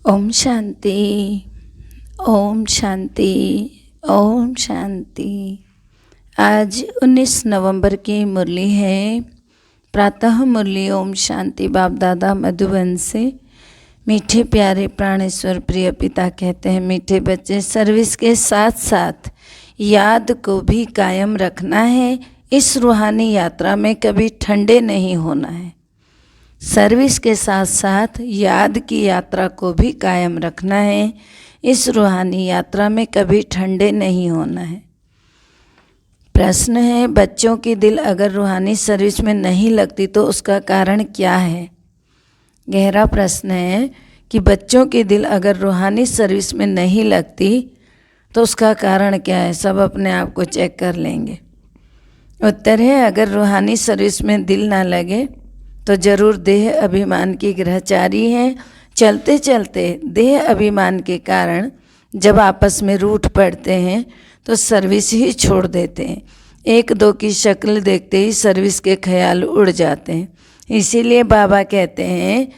ओम शांति। ओम शांति। ओम शांति। आज 19 नवंबर की मुरली है। प्रातः मुरली ओम शांति बाप दादा मधुबन से। मीठे प्यारे प्राणेश्वर प्रिय पिता कहते हैं, मीठे बच्चे, सर्विस के साथ साथ याद को भी कायम रखना है। इस रूहानी यात्रा में कभी ठंडे नहीं होना है। सर्विस के साथ साथ याद की यात्रा को भी कायम रखना है। इस रूहानी यात्रा में कभी ठंडे नहीं होना है। प्रश्न है, बच्चों की दिल अगर रूहानी सर्विस में नहीं लगती तो उसका कारण क्या है? गहरा प्रश्न है कि बच्चों की दिल अगर रूहानी सर्विस में नहीं लगती तो उसका कारण क्या है। सब अपने आप को चेक कर लेंगे। उत्तर है, अगर रूहानी सर्विस में दिल ना लगे तो जरूर देह अभिमान की ग्रहचारी हैं। चलते चलते देह अभिमान के कारण जब आपस में रूठ पड़ते हैं तो सर्विस ही छोड़ देते हैं। एक दो की शक्ल देखते ही सर्विस के ख्याल उड़ जाते हैं। इसीलिए बाबा कहते हैं,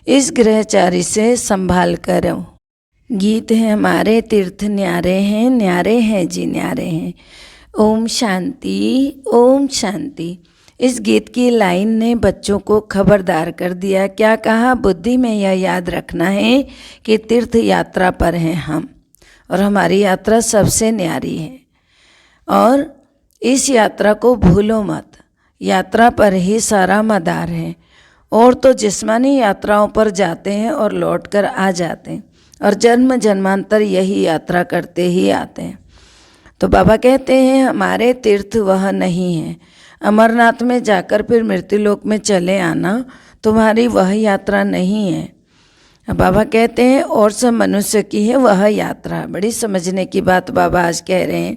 इस ग्रहचारी से संभाल कर रहो। गीत है, हमारे तीर्थ न्यारे हैं, न्यारे हैं जी न्यारे हैं। ओम शांति। ओम शांति। इस गीत की लाइन ने बच्चों को खबरदार कर दिया। क्या कहा? बुद्धि में यह याद रखना है कि तीर्थ यात्रा पर हैं हम, और हमारी यात्रा सबसे न्यारी है। और इस यात्रा को भूलो मत। यात्रा पर ही सारा मदार है। और तो जिस्मानी यात्राओं पर जाते हैं और लौट कर आ जाते हैं, और जन्म जन्मांतर यही यात्रा करते ही आते हैं। तो बाबा कहते हैं, हमारे तीर्थ वह नहीं है। अमरनाथ में जाकर फिर मृत्युलोक में चले आना तुम्हारी वह यात्रा नहीं है। बाबा कहते हैं, और सब मनुष्य की है वह यात्रा। बड़ी समझने की बात बाबा आज कह रहे हैं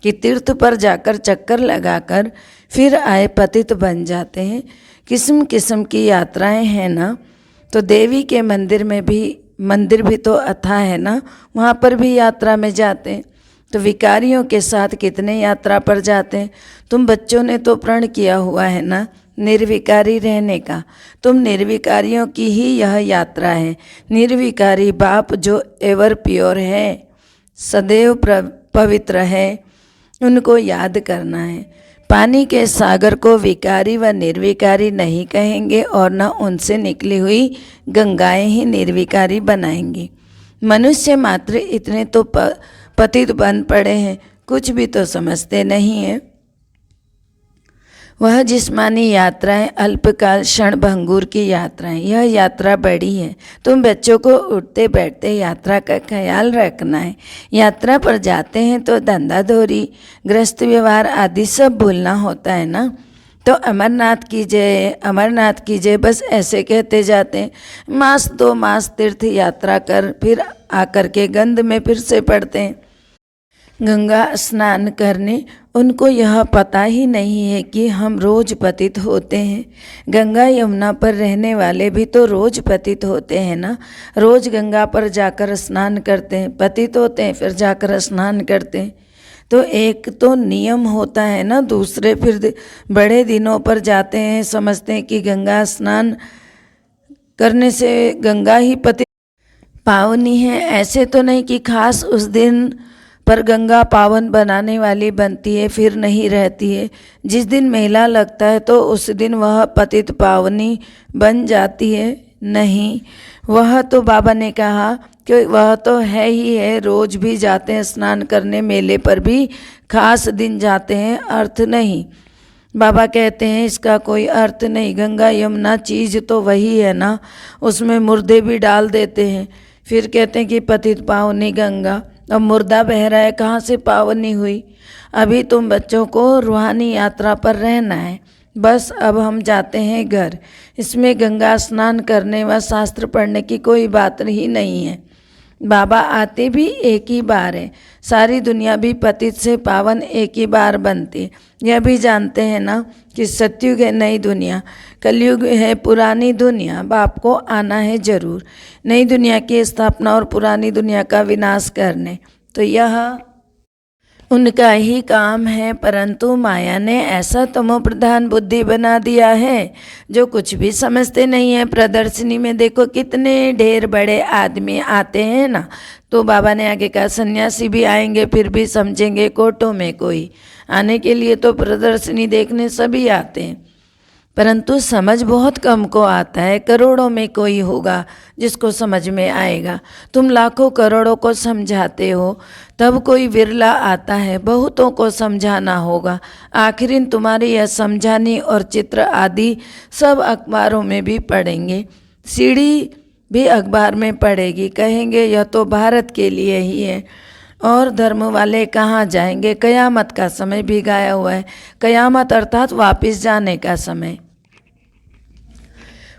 कि तीर्थ पर जाकर चक्कर लगाकर फिर आए पतित बन जाते हैं। किस्म किस्म की यात्राएं हैं ना। तो देवी के मंदिर भी तो अथाह है ना, वहाँ पर भी यात्रा में जाते हैं। तो विकारियों के साथ कितने यात्रा पर जाते हैं। तुम बच्चों ने तो प्रण किया हुआ है ना निर्विकारी रहने का। तुम निर्विकारियों की ही यह यात्रा है। निर्विकारी बाप जो एवर प्योर है, सदैव पवित्र है, उनको याद करना है। पानी के सागर को विकारी व निर्विकारी नहीं कहेंगे, और न उनसे निकली हुई गंगाएं ही निर्विकारी बनाएंगी। मनुष्य मात्र इतने तो पतित बन पड़े हैं, कुछ भी तो समझते नहीं हैं। वह जिस्मानी यात्राएं अल्पकाल क्षण भंगुर की यात्राएं, यह यात्रा बड़ी है। तुम बच्चों को उठते बैठते यात्रा का ख्याल रखना है। यात्रा पर जाते हैं तो धंधा धोरी गृहस्थ व्यवहार आदि सब भूलना होता है ना। तो अमरनाथ की जय, अमरनाथ की जय, बस ऐसे कहते जाते हैं। मास 2 मास तीर्थ यात्रा कर फिर आकर के गंध में फिर से पड़ते हैं गंगा स्नान करने। उनको यह पता ही नहीं है कि हम रोज पतित होते हैं। गंगा यमुना पर रहने वाले भी तो रोज पतित होते हैं ना। रोज गंगा पर जाकर स्नान करते हैं, पतित होते हैं, फिर जाकर स्नान करते हैं। तो एक तो नियम होता है ना। दूसरे फिर बड़े दिनों पर जाते हैं, समझते हैं कि गंगा स्नान करने से गंगा ही पतित पावनी है। ऐसे तो नहीं कि खास उस दिन पर गंगा पावन बनाने वाली बनती है फिर नहीं रहती है। जिस दिन मेला लगता है तो उस दिन वह पतित पावनी बन जाती है। नहीं, वह तो बाबा ने कहा कि वह तो है ही है। रोज भी जाते हैं स्नान करने, मेले पर भी खास दिन जाते हैं, अर्थ नहीं। बाबा कहते हैं इसका कोई अर्थ नहीं। गंगा यमुना चीज़ तो वही है ना, उसमें मुर्दे भी डाल देते हैं, फिर कहते हैं कि पतित पावनी गंगा। अब मुर्दा बह रहा है, कहाँ से पावनी हुई? अभी तुम बच्चों को रूहानी यात्रा पर रहना है। बस अब हम जाते हैं घर। इसमें गंगा स्नान करने व शास्त्र पढ़ने की कोई बात ही नहीं है। बाबा आते भी एक ही बार है। सारी दुनिया भी पतित से पावन एक ही बार बनती। यह भी जानते हैं ना कि सतयुग है नई दुनिया, कलयुग है पुरानी दुनिया। बाप को आना है जरूर, नई दुनिया की स्थापना और पुरानी दुनिया का विनाश करने। तो यह उनका ही काम है, परंतु माया ने ऐसा तमो प्रधान बुद्धि बना दिया है जो कुछ भी समझते नहीं है। प्रदर्शनी में देखो कितने ढेर बड़े आदमी आते हैं ना, तो बाबा ने आगे कहा सन्यासी भी आएंगे फिर भी समझेंगे कोटों में कोई। आने के लिए तो प्रदर्शनी देखने सभी आते हैं, परंतु समझ बहुत कम को आता है। करोड़ों में कोई होगा जिसको समझ में आएगा। तुम लाखों करोड़ों को समझाते हो, तब कोई विरला आता है, बहुतों को समझाना होगा। आखिर तुम्हारी यह समझानी और चित्र आदि सब अखबारों में भी पढ़ेंगे, सीढ़ी भी अखबार में पड़ेगी, कहेंगे यह तो भारत के लिए ही है। और धर्म वाले कहाँ जाएंगे? कयामत का समय भी गाया हुआ है। कयामत अर्थात वापस जाने का समय।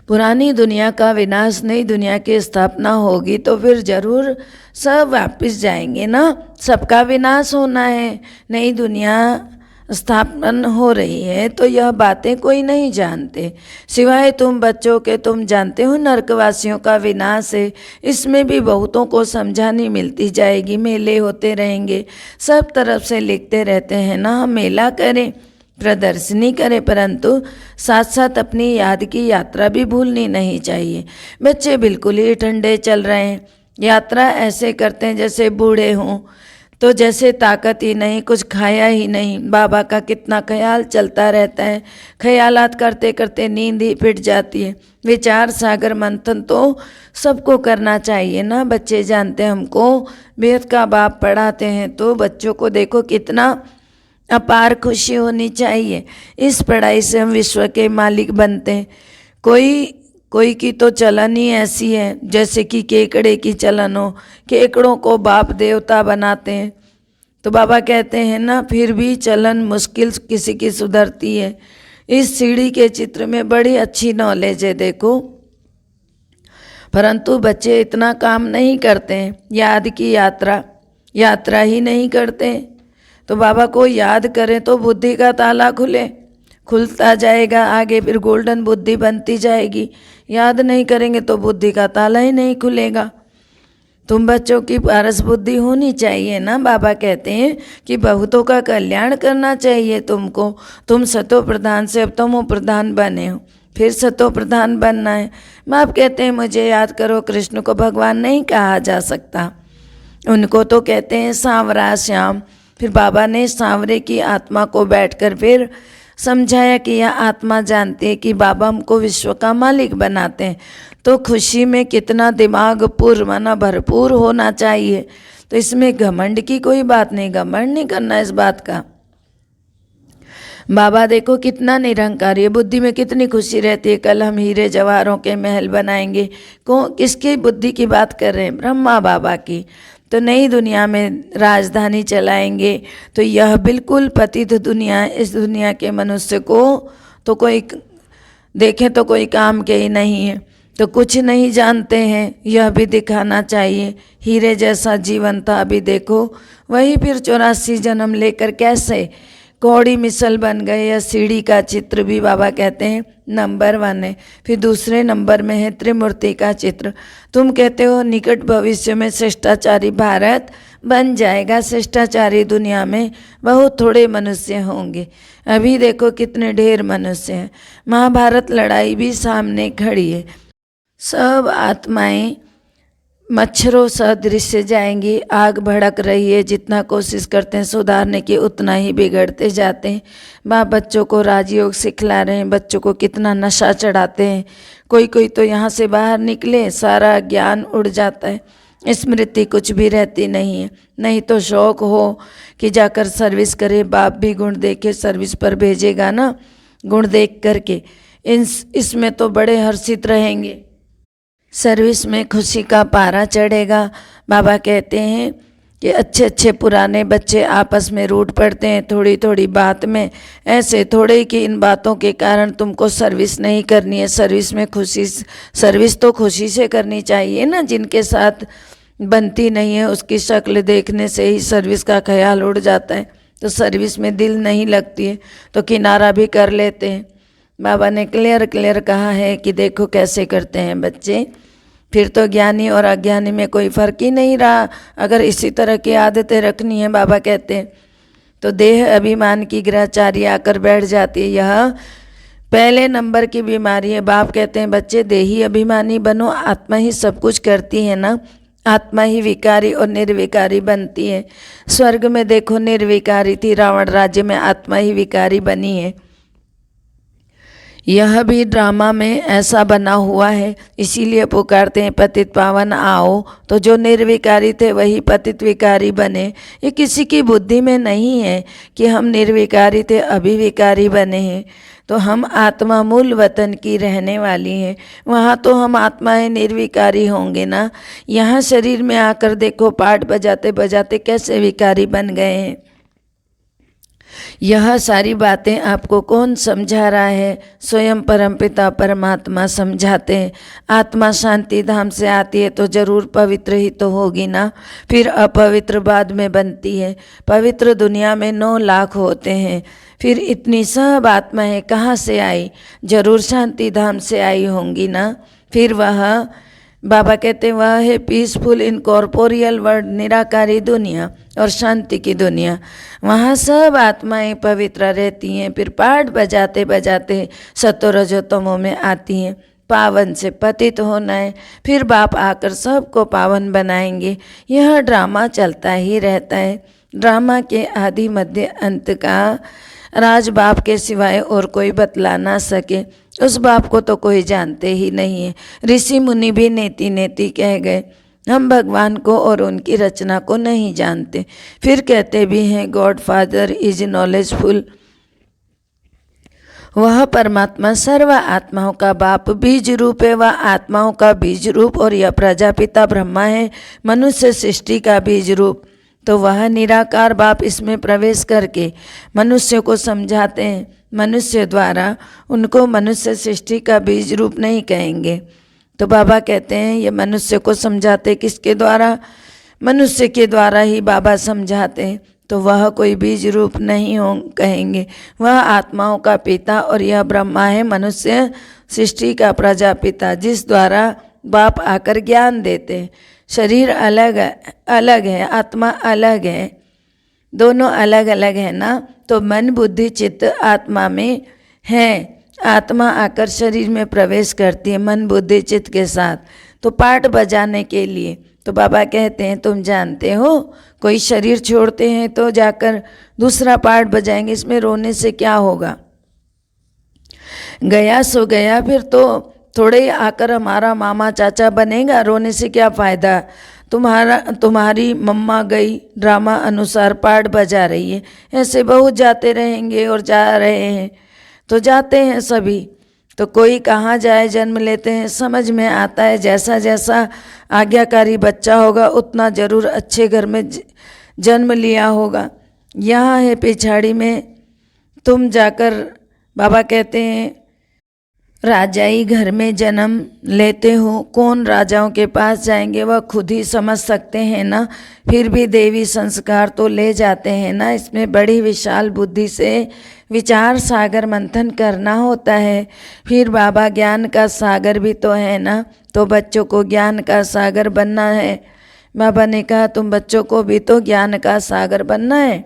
पुरानी दुनिया का विनाश, नई दुनिया की स्थापना होगी तो फिर जरूर सब वापस जाएंगे ना। सबका विनाश होना है, नई दुनिया स्थापना हो रही है, तो यह बातें कोई नहीं जानते सिवाय तुम बच्चों के। तुम जानते हो नरकवासियों का विनाश है, इसमें भी बहुतों को समझानी मिलती जाएगी। मेले होते रहेंगे, सब तरफ से लिखते रहते हैं ना, हम मेला करें, प्रदर्शनी करें, परंतु साथ साथ अपनी याद की यात्रा भी भूलनी नहीं चाहिए। बच्चे बिल्कुल ही ठंडे चल रहे हैं, यात्रा ऐसे करते हैं जैसे बूढ़े हों, तो जैसे ताकत ही नहीं, कुछ खाया ही नहीं। बाबा का कितना ख्याल चलता रहता है, ख्यालात करते करते नींद ही फिट जाती है। विचार सागर मंथन तो सबको करना चाहिए ना। बच्चे जानते हैं हमको वेद का बाप पढ़ाते हैं, तो बच्चों को देखो कितना अपार खुशी होनी चाहिए। इस पढ़ाई से हम विश्व के मालिक बनते हैं। कोई की तो चलन ही ऐसी है जैसे कि केकड़े की चलन हो, केकड़ों को बाप देवता बनाते हैं। तो बाबा कहते हैं ना, फिर भी चलन मुश्किल किसी की सुधरती है। इस सीढ़ी के चित्र में बड़ी अच्छी नॉलेज है देखो, परंतु बच्चे इतना काम नहीं करते हैं। याद की यात्रा ही नहीं करते। तो बाबा को याद करें तो बुद्धि का ताला खुलता जाएगा आगे, फिर गोल्डन बुद्धि बनती जाएगी। याद नहीं करेंगे तो बुद्धि का ताला ही नहीं खुलेगा। तुम बच्चों की पारस बुद्धि होनी चाहिए ना। बाबा कहते हैं कि बहुतों का कल्याण करना चाहिए तुमको। तुम सतो प्रधान से अब तमो प्रधान बने हो, फिर सतो प्रधान बनना है। बाप कहते हैं मुझे याद करो। कृष्ण को भगवान नहीं कहा जा सकता, उनको तो कहते हैं सांवरा श्याम। फिर बाबा ने सांवरे की आत्मा को बैठकर फिर समझाया कि यह आत्मा जानती है कि बाबा हमको विश्व का मालिक बनाते हैं, तो खुशी में कितना दिमाग पूर्ण भरपूर होना चाहिए। तो इसमें घमंड की कोई बात नहीं, घमंड नहीं करना इस बात का। बाबा देखो कितना निरंकारी है, बुद्धि में कितनी खुशी रहती है। कल हम हीरे जवाहरों के महल बनाएंगे, किसकी बुद्धि की बात कर रहे हैं? ब्रह्मा बाबा की। तो नई दुनिया में राजधानी चलाएंगे, तो यह बिल्कुल पतित दुनिया, इस दुनिया के मनुष्य को तो कोई देखें तो कोई काम के ही नहीं है, तो कुछ नहीं जानते हैं, यह भी दिखाना चाहिए। हीरे जैसा जीवन था, अभी देखो वही फिर 84 जन्म लेकर कैसे कौड़ी मिसल बन गए। या सीढ़ी का चित्र भी बाबा कहते हैं नंबर 1 है। फिर दूसरे नंबर में है त्रिमूर्ति का चित्र। तुम कहते हो निकट भविष्य में शिष्टाचारी भारत बन जाएगा। शिष्टाचारी दुनिया में बहुत थोड़े मनुष्य होंगे, अभी देखो कितने ढेर मनुष्य हैं। महाभारत लड़ाई भी सामने खड़ी है, सब आत्माएं मच्छरों सदृश जाएंगी। आग भड़क रही है, जितना कोशिश करते हैं सुधारने की उतना ही बिगड़ते जाते हैं। बाप बच्चों को राजयोग सिखला रहे हैं, बच्चों को कितना नशा चढ़ाते हैं। कोई तो यहाँ से बाहर निकले सारा ज्ञान उड़ जाता है, स्मृति कुछ भी रहती नहीं है। नहीं तो शौक हो कि जाकर सर्विस करे, बाप भी गुण देखे सर्विस पर भेजेगा ना, गुण देख करके। इसमें तो बड़े हर्षित रहेंगे, सर्विस में खुशी का पारा चढ़ेगा। बाबा कहते हैं कि अच्छे अच्छे पुराने बच्चे आपस में रूठ पड़ते हैं थोड़ी थोड़ी बात में, ऐसे थोड़े कि इन बातों के कारण तुमको सर्विस नहीं करनी है। सर्विस तो खुशी से करनी चाहिए ना। जिनके साथ बनती नहीं है उसकी शक्ल देखने से ही सर्विस का ख्याल उड़ जाता है, तो सर्विस में दिल नहीं लगती है तो किनारा भी कर लेते हैं। बाबा ने क्लियर कहा है कि देखो कैसे करते हैं बच्चे। फिर तो ज्ञानी और अज्ञानी में कोई फ़र्क ही नहीं रहा। अगर इसी तरह की आदतें रखनी है, बाबा कहते हैं तो देह अभिमान की ग्रहचारी आकर बैठ जाती है। यह पहले नंबर की बीमारी है। बाप कहते हैं बच्चे देही अभिमानी बनो, आत्मा ही सब कुछ करती है ना, आत्मा ही विकारी और निर्विकारी बनती है। स्वर्ग में देखो निर्विकारी थी, रावण राज्य में आत्मा ही विकारी बनी है। यह भी ड्रामा में ऐसा बना हुआ है, इसीलिए पुकारते हैं पतित पावन आओ। तो जो निर्विकारी थे वही पतित विकारी बने। ये किसी की बुद्धि में नहीं है कि हम निर्विकारी थे अभी विकारी बने हैं। तो हम आत्मा मूल वतन की रहने वाली हैं, वहाँ तो हम आत्माएं निर्विकारी होंगे ना। यहाँ शरीर में आकर देखो पाठ बजाते बजाते कैसे विकारी बन गए हैं। यह सारी बातें आपको कौन समझा रहा है? स्वयं परमपिता परमात्मा समझाते हैं। आत्मा शांति धाम से आती है तो जरूर पवित्र ही तो होगी ना, फिर अपवित्र बाद में बनती है। पवित्र दुनिया में 9 लाख होते हैं, फिर इतनी सब आत्माएं कहाँ से आई? जरूर शांति धाम से आई होंगी ना। फिर वह बाबा कहते हैं वह है पीसफुल इनकॉर्पोरियल वर्ल्ड, निराकारी दुनिया और शांति की दुनिया। वहाँ सब आत्माएं पवित्र रहती हैं। फिर पाठ बजाते बजाते सत्वरजोतमों में आती हैं। पावन से पतित होना है, फिर बाप आकर सबको पावन बनाएंगे। यह ड्रामा चलता ही रहता है। ड्रामा के आदि मध्य अंत का राज बाप के सिवाय और कोई बतला ना सके। उस बाप को तो कोई जानते ही नहीं है। ऋषि मुनि भी नेति नेति कह गए, हम भगवान को और उनकी रचना को नहीं जानते। फिर कहते भी हैं गॉड फादर इज नॉलेजफुल। वह परमात्मा सर्व आत्माओं का बाप बीज रूप है, वह आत्माओं का बीज रूप, और यह प्रजापिता ब्रह्मा है मनुष्य सृष्टि का बीज रूप। तो वह निराकार बाप इसमें प्रवेश करके मनुष्य को समझाते हैं। मनुष्य द्वारा उनको मनुष्य सृष्टि का बीज रूप नहीं कहेंगे। तो बाबा कहते हैं ये मनुष्य को समझाते किसके द्वारा? मनुष्य के द्वारा ही बाबा समझाते हैं। तो वह कोई बीज रूप नहीं हो कहेंगे, वह आत्माओं का पिता, और यह ब्रह्मा है मनुष्य सृष्टि का प्रजापिता, जिस द्वारा बाप आकर ज्ञान देते हैं। शरीर अलग है, आत्मा अलग है, दोनों अलग अलग है ना। तो मन बुद्धि चित्त आत्मा में है। आत्मा आकर शरीर में प्रवेश करती है मन बुद्धि चित्त के साथ। तो पाठ बजाने के लिए तो बाबा कहते हैं तुम जानते हो कोई शरीर छोड़ते हैं तो जाकर दूसरा पाठ बजाएंगे, इसमें रोने से क्या होगा? गया सो गया, फिर तो थोड़े ही आकर हमारा मामा चाचा बनेगा, रोने से क्या फ़ायदा? तुम्हारी मम्मा गई ड्रामा अनुसार पाठ बजा रही है। ऐसे बहुत जाते रहेंगे और जा रहे हैं, तो जाते हैं सभी। तो कोई कहाँ जाए, जन्म लेते हैं, समझ में आता है जैसा जैसा आज्ञाकारी बच्चा होगा उतना जरूर अच्छे घर में जन्म लिया होगा। यहाँ है पिछाड़ी में तुम जाकर, बाबा कहते हैं राजाई घर में जन्म लेते हो। कौन राजाओं के पास जाएंगे, वह खुद ही समझ सकते हैं ना। फिर भी देवी संस्कार तो ले जाते हैं ना। इसमें बड़ी विशाल बुद्धि से विचार सागर मंथन करना होता है। फिर बाबा ज्ञान का सागर भी तो है ना, तो बच्चों को ज्ञान का सागर बनना है। बाबा ने कहा तुम बच्चों को भी तो ज्ञान का सागर बनना है।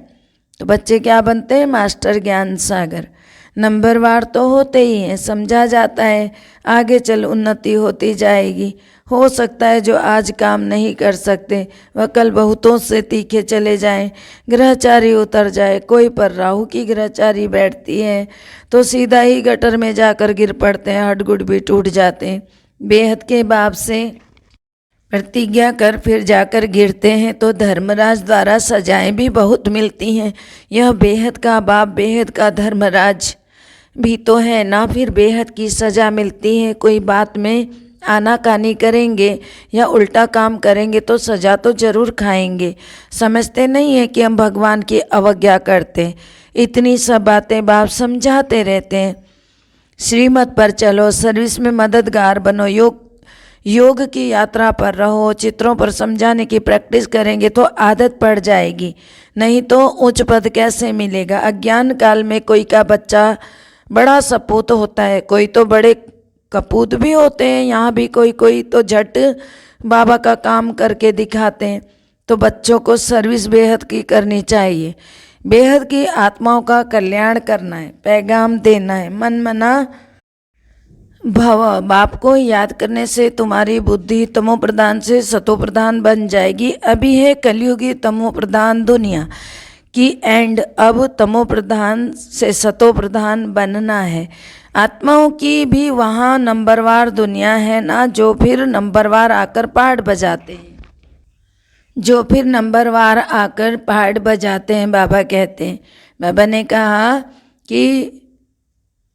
तो बच्चे क्या बनते हैं? मास्टर ज्ञान सागर। नंबरवार तो होते ही हैं, समझा जाता है आगे चल उन्नति होती जाएगी। हो सकता है जो आज काम नहीं कर सकते वह कल बहुतों से तीखे चले जाएं, ग्रहचारी उतर जाए। कोई पर राहु की ग्रहचारी बैठती है तो सीधा ही गटर में जाकर गिर पड़ते हैं, हड्डगुड भी टूट जाते हैं। बेहद के बाप से प्रतिज्ञा कर फिर जाकर गिरते हैं तो धर्मराज द्वारा सजाएं भी बहुत मिलती हैं। यह बेहद का बाप, बेहद का धर्मराज भी तो है ना, फिर बेहद की सज़ा मिलती है। कोई बात में आनाकानी करेंगे या उल्टा काम करेंगे तो सज़ा तो ज़रूर खाएंगे। समझते नहीं है कि हम भगवान की अवज्ञा करते। इतनी सब बातें बाप समझाते रहते हैं। श्रीमत पर चलो, सर्विस में मददगार बनो, योग की यात्रा पर रहो। चित्रों पर समझाने की प्रैक्टिस करेंगे तो आदत पड़ जाएगी, नहीं तो उच्च पद कैसे मिलेगा। अज्ञान काल में कोई का बच्चा बड़ा सपूत होता है, कोई तो बड़े कपूत भी होते हैं। यहाँ भी कोई तो झट बाबा का काम करके दिखाते हैं। तो बच्चों को सर्विस बेहद की करनी चाहिए। बेहद की आत्माओं का कल्याण करना है, पैगाम देना है। मन मना भव, बाप को याद करने से तुम्हारी बुद्धि तमो प्रधान से सतो प्रधान बन जाएगी। अभी है कलयुगी तमो प्रधान दुनिया की एंड, अब तमो प्रधान से सतो प्रधान बनना है। आत्माओं की भी वहाँ नंबरवार दुनिया है ना, जो फिर नंबरवार आकर पहाड़ बजाते हैं, जो फिर नंबरवार आकर पहाड़ बजाते हैं। बाबा कहते हैं, बाबा ने कहा कि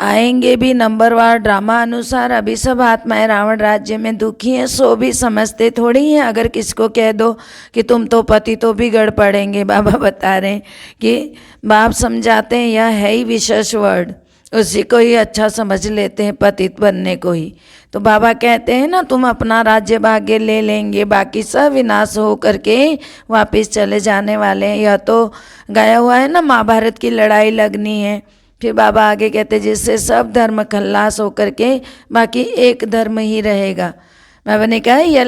आएंगे भी नंबरवार ड्रामा अनुसार। अभी सब आत्माएं रावण राज्य में दुखी हैं, सो भी समझते थोड़ी हैं। अगर किसको कह दो कि तुम तो पति, तो बिगड़ पड़ेंगे। बाबा बता रहे हैं कि बाप समझाते हैं यह है ही विशेष वर्ड, उसी को ही अच्छा समझ लेते हैं, पतित बनने को ही। तो बाबा कहते हैं ना, तुम अपना राज्य भाग्य ले लेंगे, बाकी सब विनाश हो करके वापस चले जाने वाले हैं। यह तो गया हुआ है ना, महाभारत की लड़ाई लगनी है। फिर बाबा आगे कहते हैं, जिससे सब धर्म खल्लास होकर के बाकी एक धर्म ही रहेगा। बाबा ने कहा यह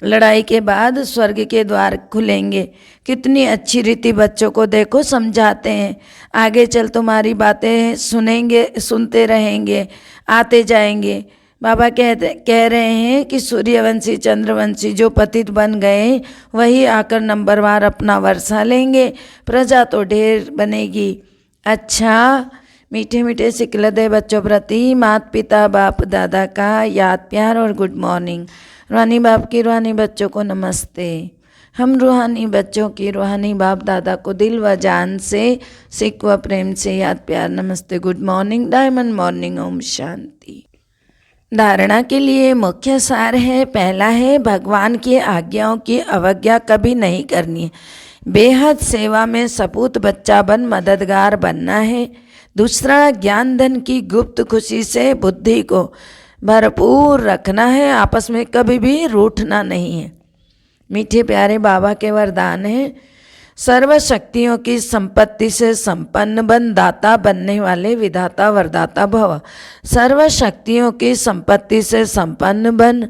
लड़ाई के बाद स्वर्ग के द्वार खुलेंगे। कितनी अच्छी रीति बच्चों को देखो समझाते हैं। आगे चल तुम्हारी बातें सुनते रहेंगे, आते जाएंगे। बाबा कह रहे हैं कि सूर्यवंशी चंद्रवंशी जो पतित बन गए वही आकर नंबरवार अपना वर्षा लेंगे, प्रजा तो ढेर बनेगी। अच्छा, मीठे मीठे सिकलदे बच्चों प्रति माता पिता बाप दादा का याद प्यार और गुड मॉर्निंग। रूहानी बाप की रूहानी बच्चों को नमस्ते। हम रूहानी बच्चों की रूहानी बाप दादा को दिल व जान से सिक व प्रेम से याद प्यार नमस्ते, good morning, diamond morning, Om Shanti. धारणा के लिए मुख्य सार है, पहला है भगवान की आज्ञाओं की अवज्ञा कभी नहीं करनी है। बेहद सेवा में सपूत बच्चा बन मददगार बनना है। दूसरा, ज्ञान धन की गुप्त खुशी से बुद्धि को भरपूर रखना है, आपस में कभी भी रूठना नहीं है। मीठे प्यारे बाबा के वरदान हैं, सर्व शक्तियों की संपत्ति से संपन्न बन दाता बनने वाले विधाता वरदाता भव। सर्व शक्तियों की संपत्ति से संपन्न बन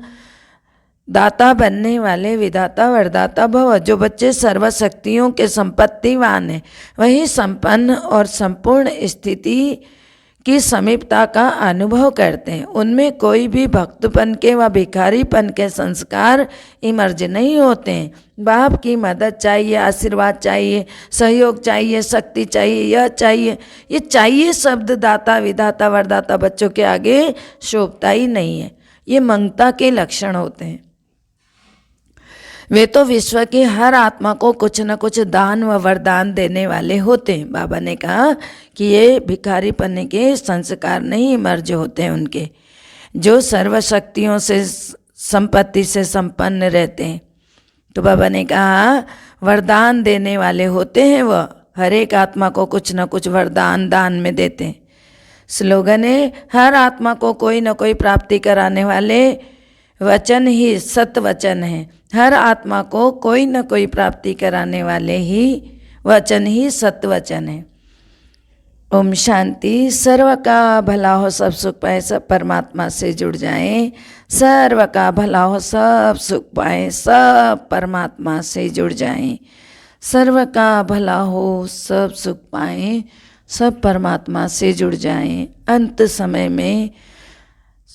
दाता बनने वाले विधाता वरदाता भव। जो बच्चे सर्व शक्तियों के संपत्तिवान हैं वही संपन्न और संपूर्ण स्थिति की समीपता का अनुभव करते हैं। उनमें कोई भी भक्तपन के व भिखारीपन के संस्कार इमर्ज नहीं होते हैं। बाप की मदद चाहिए, आशीर्वाद चाहिए, सहयोग चाहिए, शक्ति चाहिए, यह चाहिए, ये चाहिए शब्द दाता विधाता वरदाता बच्चों के आगे शोभता ही नहीं है। ये मंगता के लक्षण होते हैं। वे तो विश्व की हर आत्मा को कुछ न कुछ दान व वरदान देने वाले होते हैं। बाबा ने कहा कि ये भिखारी पन्ने के संस्कार नहीं मर्ज होते हैं उनके, जो सर्वशक्तियों से संपत्ति से संपन्न रहते हैं। तो बाबा ने कहा वरदान देने वाले होते हैं, वह हर एक आत्मा को कुछ न कुछ वरदान दान में देते हैं। स्लोगन है, हर आत्मा को कोई न कोई प्राप्ति कराने वाले वचन ही सत वचन है। हर आत्मा को कोई न कोई प्राप्ति कराने वाले ही वचन ही सत्य वचन है। ओम शांति। सर्व का भला हो, सब सुख पाए, सब परमात्मा से जुड़ जाएं। सर्व का भला हो, सब सुख पाए, सब परमात्मा से जुड़ जाएं। सर्व का भला हो, सब सुख पाए, सब परमात्मा से जुड़ जाएं। अंत समय में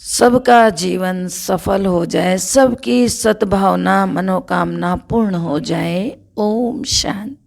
सबका जीवन सफल हो जाए, सबकी सद्भावना मनोकामना पूर्ण हो जाए। ओम शांति।